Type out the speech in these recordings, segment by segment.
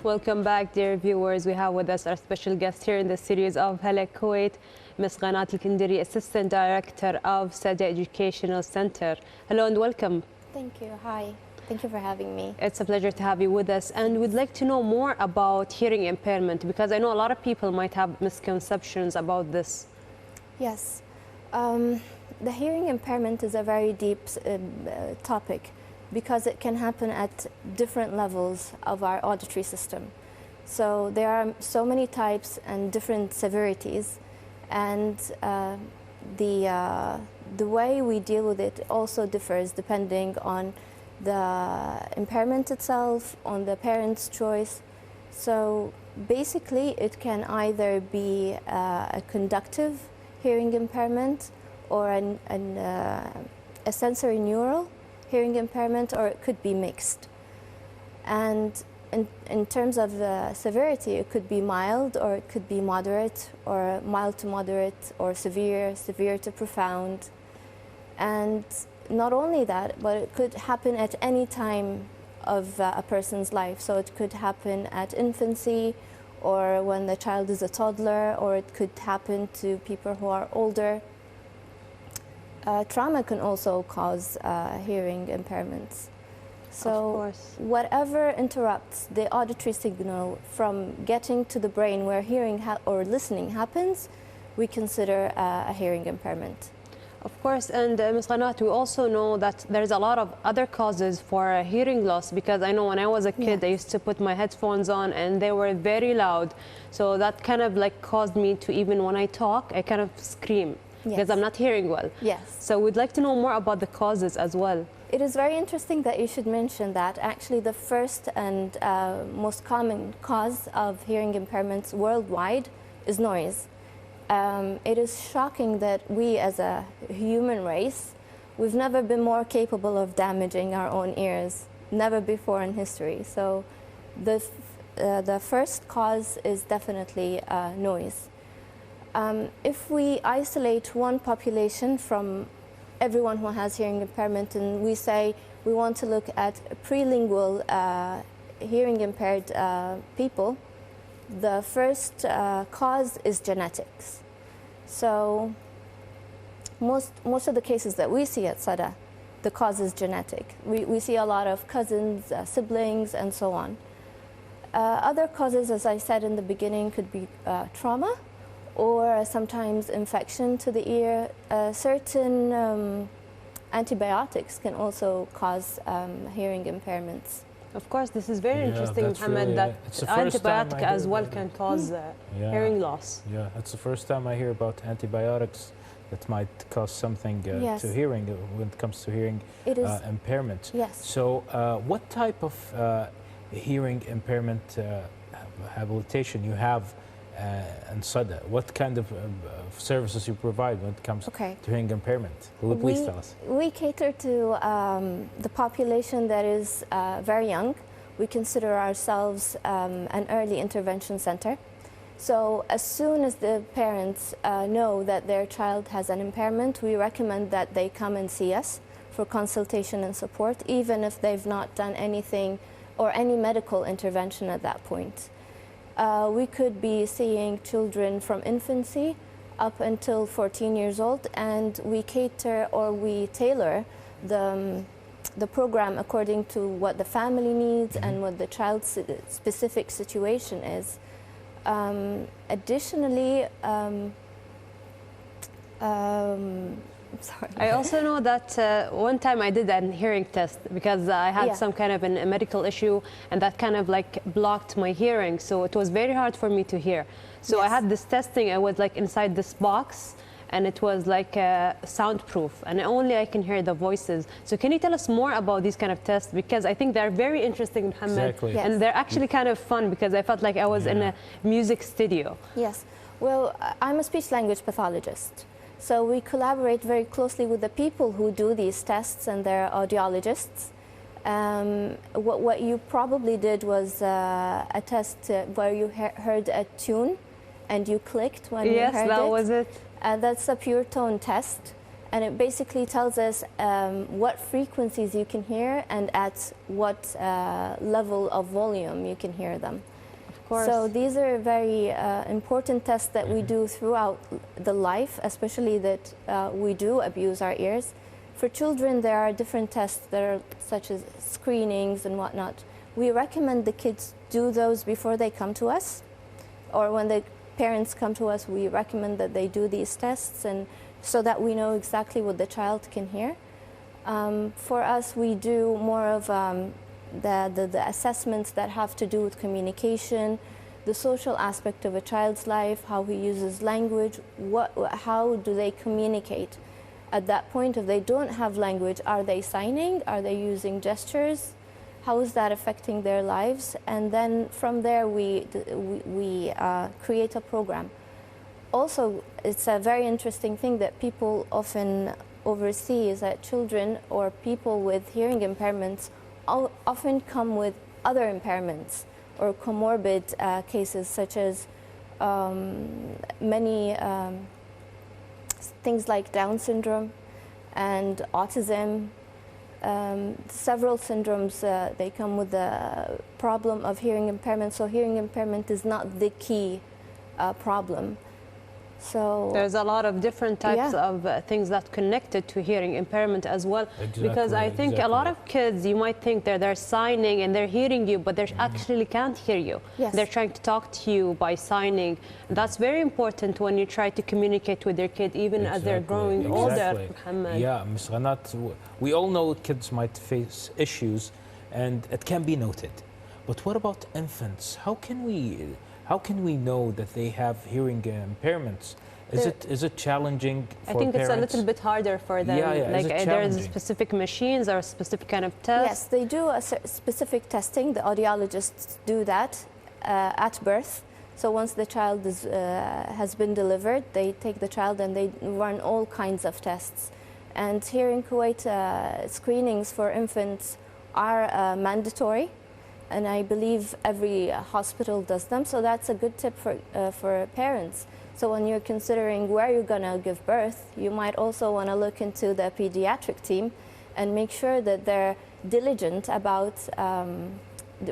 Welcome back, dear viewers. We have with us our special guest here in the series of Hala Kuwait, Ms. غناة الكندري, Assistant Director of Sada Educational Center. Hello and welcome. Thank you. Hi. Thank you for having me. It's a pleasure to have you with us. And we'd like to know more about hearing impairment, because I know a lot of people might have misconceptions about this. Yes. The hearing impairment is a very deep topic, because it can happen at different levels of our auditory system. So there are so many types and different severities, and the way we deal with it also differs depending on the impairment itself, on the parent's choice. So basically it can either be a conductive hearing impairment or a sensory neural hearing impairment, or it could be mixed. And in terms of severity, it could be mild, or it could be moderate, or mild to moderate, or severe, severe to profound. And not only that, but it could happen at any time of a person's life. So it could happen at infancy, or when the child is a toddler, or it could happen to people who are older. Trauma can also cause hearing impairments. So whatever interrupts the auditory signal from getting to the brain where hearing or listening happens, we consider a hearing impairment. Of course, and Ms. غناة, we also know that there's a lot of other causes for hearing loss, because I know when I was a kid, I used to put my headphones on and they were very loud. So that kind of like caused me to, even when I talk, I kind of scream. Because I'm not hearing well. Yes. So we'd like to know more about the causes as well. It is very interesting that you should mention that. Actually, the first and most common cause of hearing impairments worldwide is noise. It is shocking that we as a human race, we've never been more capable of damaging our own ears, never before in history. So the first cause is definitely noise. If we isolate one population from everyone who has hearing impairment, and we say we want to look at prelingual hearing impaired people, the first cause is genetics. So most of the cases that we see at Sada, the cause is genetic. We see a lot of cousins, siblings, and so on. Other causes, as I said in the beginning, could be trauma, or sometimes infection to the ear. Certain antibiotics can also cause hearing impairments. Of course, this is very interesting, Mohammed, that antibiotic as well can cause hearing loss. Yeah, it's the first time I hear about antibiotics that might cause something to hearing when it comes to hearing impairment. Yes. So what type of hearing impairment habilitation you have and Sada? What kind of services you provide when it comes to hearing impairment? Will you please tell us? We cater to the population that is very young. We consider ourselves an early intervention center. So as soon as the parents know that their child has an impairment, we recommend that they come and see us for consultation and support, even if they've not done anything or any medical intervention at that point. We could be seeing children from infancy up until 14 years old, and we cater or we tailor the program according to what the family needs and what the child's specific situation is. Additionally, sorry. I also know that one time I did an hearing test because I had some kind of a medical issue, and that kind of like blocked my hearing. So it was very hard for me to hear. So I had this testing. I was like inside this box, and it was like soundproof, and only I can hear the voices. So can you tell us more about these kind of tests? Because I think they're very interesting, Mohammed. Exactly. And they're actually kind of fun, because I felt like I was in a music studio. Yes. Well, I'm a speech language pathologist. So we collaborate very closely with the people who do these tests, and they're audiologists. What you probably did was a test where you heard a tune and you clicked when you heard it. Yes, that was it. That's a pure tone test. And it basically tells us what frequencies you can hear and at what level of volume you can hear them. Of course. So these are very important tests that we do throughout the life, especially that we do abuse our ears. For children, there are different tests that are such as screenings and whatnot. We recommend the kids do those before they come to us, or when the parents come to us, we recommend that they do these tests, and so that we know exactly what the child can hear. For us, we do more of the assessments that have to do with communication, the social aspect of a child's life, how he uses language, how do they communicate. At that point, if they don't have language, are they signing? Are they using gestures? How is that affecting their lives? And then from there, we create a program. Also, it's a very interesting thing that people often oversee is that children or people with hearing impairments often come with other impairments or comorbid cases, such as many things like Down syndrome and autism. Several syndromes, they come with the problem of hearing impairment, so hearing impairment is not the key problem. So there's a lot of different types of things that connected to hearing impairment as well. Exactly, because I think a lot of kids, you might think they're signing and they're hearing you, but they actually can't hear you. Yes. They're trying to talk to you by signing. That's very important when you try to communicate with your kid, even as they're growing older. Yeah, Ms. غناة, we all know kids might face issues and it can be noted. But what about infants? How can we know that they have hearing impairments? Is it challenging for I think parents? it's a little bit harder for them. Like there's specific machines or specific kind of tests. Yes, they do a specific testing. The audiologists do that at birth. So once the child has been delivered, they take the child and they run all kinds of tests. And here in Kuwait, screenings for infants are mandatory. And I believe every hospital does them, so that's a good tip for parents. So when you're considering where you're gonna give birth, you might also want to look into the pediatric team and make sure that they're diligent about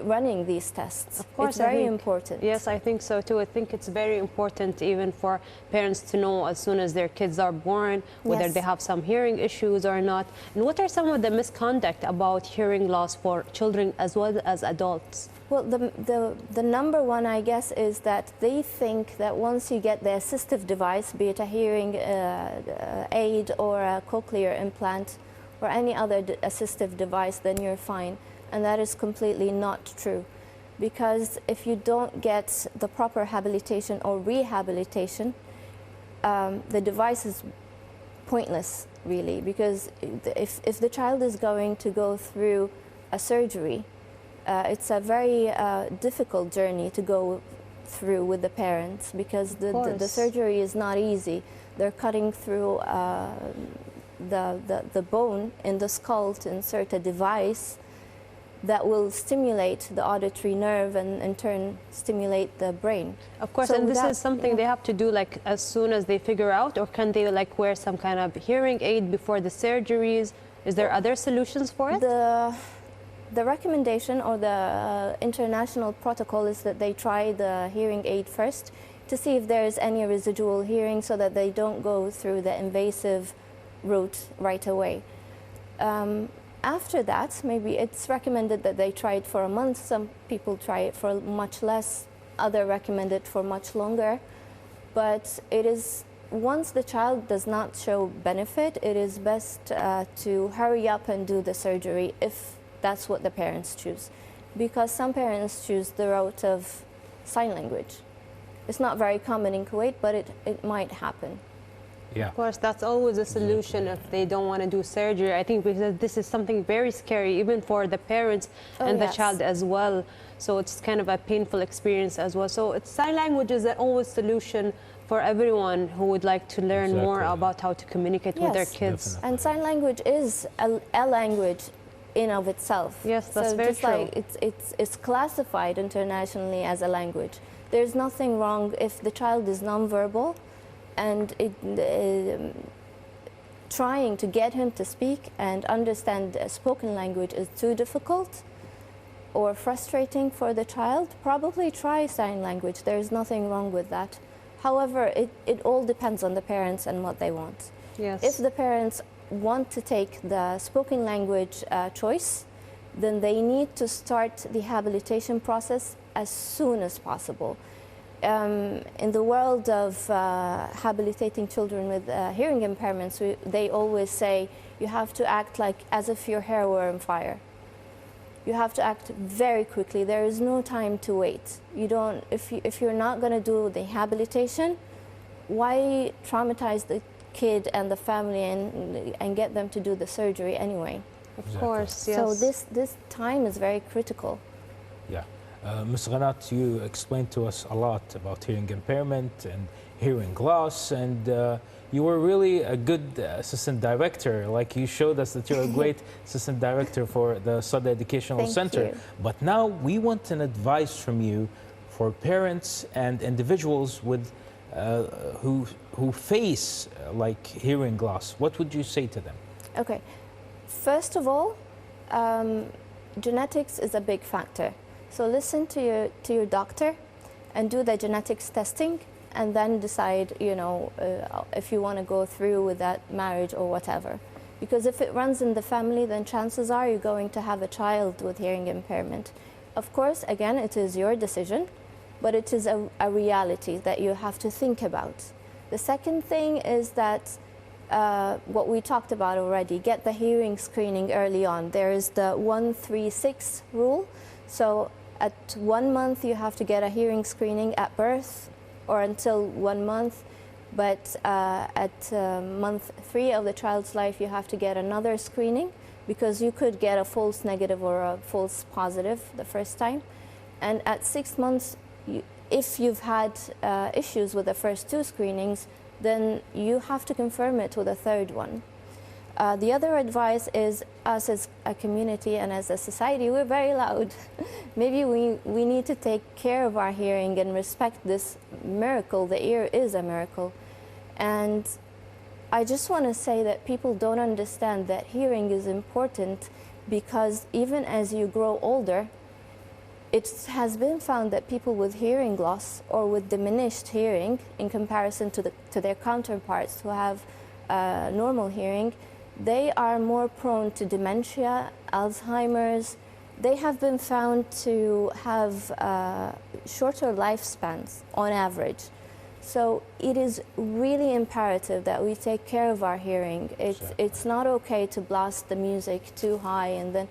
running these tests. Of course, it's very important. Yes, I think so too. I think it's very important even for parents to know as soon as their kids are born whether they have some hearing issues or not. And what are some of the misconduct about hearing loss for children as well as adults? Well, the number one, I guess, is that they think that once you get the assistive device, be it a hearing aid or a cochlear implant or any other assistive device, then you're fine. And that is completely not true, because if you don't get the proper habilitation or rehabilitation, the device is pointless, really, because if the child is going to go through a surgery, it's a very difficult journey to go through with the parents, because the surgery is not easy. They're cutting through the bone in the skull to insert a device that will stimulate the auditory nerve and in turn stimulate the brain. Of course, so and this is something they have to do like as soon as they figure out, or can they like wear some kind of hearing aid before the surgeries? Is there other solutions for it? The recommendation or the international protocol is that they try the hearing aid first to see if there is any residual hearing, so that they don't go through the invasive route right away. After that, maybe it's recommended that they try it for a month. Some people try it for much less, others recommend it for much longer. But it is, once the child does not show benefit, it is best to hurry up and do the surgery if that's what the parents choose. Because some parents choose the route of sign language. It's not very common in Kuwait, but it might happen. Yeah. Of course, that's always a solution if they don't want to do surgery. I think because this is something very scary, even for the parents and the child as well. So it's kind of a painful experience as well. So sign language is always a solution for everyone who would like to learn more about how to communicate with their kids. Definitely. And sign language is a language in of itself. Yes, that's so very just true. Like it's classified internationally as a language. There's nothing wrong if the child is nonverbal, and trying to get him to speak and understand spoken language is too difficult or frustrating for the child. Probably try sign language. There's nothing wrong with that. However, it all depends on the parents and what they want. Yes. If the parents want to take the spoken language choice, then they need to start the habilitation process as soon as possible. In the world of habilitating children with hearing impairments, they always say you have to act like as if your hair were on fire. You have to act very quickly. There is no time to wait. You don't. If you're not going to do the habilitation, why traumatize the kid and the family and get them to do the surgery anyway? Of course, yes. So this time is very critical. Yeah. Ms. غناة, you explained to us a lot about hearing impairment and hearing loss, and you were really a good assistant director. Like, you showed us that you're a great assistant director for the Sada Educational Center. You. But now we want an advice from you for parents and individuals with who face like hearing loss. What would you say to them? Okay, first of all, genetics is a big factor. So listen to your doctor and do the genetics testing, and then decide, you know, if you want to go through with that marriage or whatever. Because if it runs in the family, then chances are you're going to have a child with hearing impairment. Of course, again, it is your decision, but it is a reality that you have to think about. The second thing is that what we talked about already, get the hearing screening early on. There is the 1-3-6 rule. So at 1 month, you have to get a hearing screening at birth or until 1 month. But at month 3 of the child's life, you have to get another screening, because you could get a false negative or a false positive the first time. And at 6 months, if you've had issues with the first 2 screenings, then you have to confirm it with a 3rd one. The other advice is, us as a community and as a society, we're very loud. Maybe we need to take care of our hearing and respect this miracle. The ear is a miracle. And I just want to say that people don't understand that hearing is important, because even as you grow older, it has been found that people with hearing loss or with diminished hearing in comparison to their counterparts who have normal hearing, they are more prone to dementia, Alzheimer's. They have been found to have shorter lifespans on average. So it is really imperative that we take care of our hearing. It's not okay to blast the music too high and then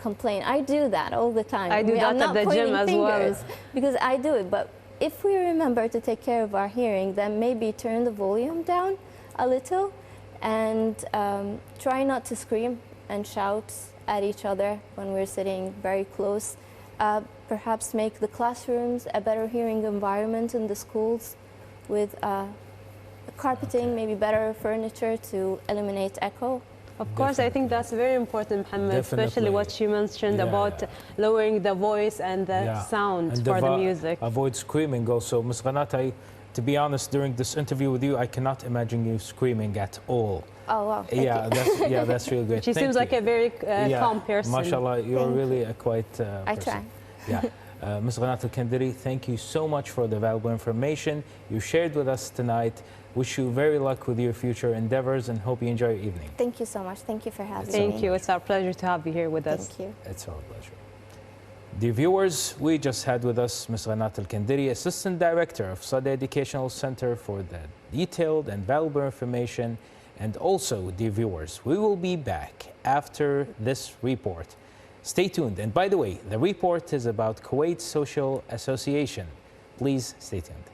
complain. I do that all the time. I do that at the gym as well. Because I do it. But if we remember to take care of our hearing, then maybe turn the volume down a little and try not to scream and shout at each other when we're sitting very close. Perhaps make the classrooms a better hearing environment in the schools with carpeting, maybe better furniture to eliminate echo. Of course, I think that's very important, Mohammed, especially what you mentioned about lowering the voice and the sound and for the music. Avoid screaming also. Ms. غناة, to be honest, during this interview with you, I cannot imagine you screaming at all. Oh, wow. That's really great. She seems like a very calm person. MashaAllah, you're really a quiet person. I try. Yeah. Ms. غناة الكندري, thank you so much for the valuable information you shared with us tonight. Wish you very luck with your future endeavors and hope you enjoy your evening. Thank you so much. Thank you for having me. Thank you. It's our pleasure to have you here with us. Thank you. It's our pleasure. Dear viewers, we just had with us Ms. غناة الكندري, Assistant Director of Sada Educational Center, for the detailed and valuable information. And also, dear viewers, we will be back after this report. Stay tuned. And by the way, the report is about Kuwait Social Association. Please stay tuned.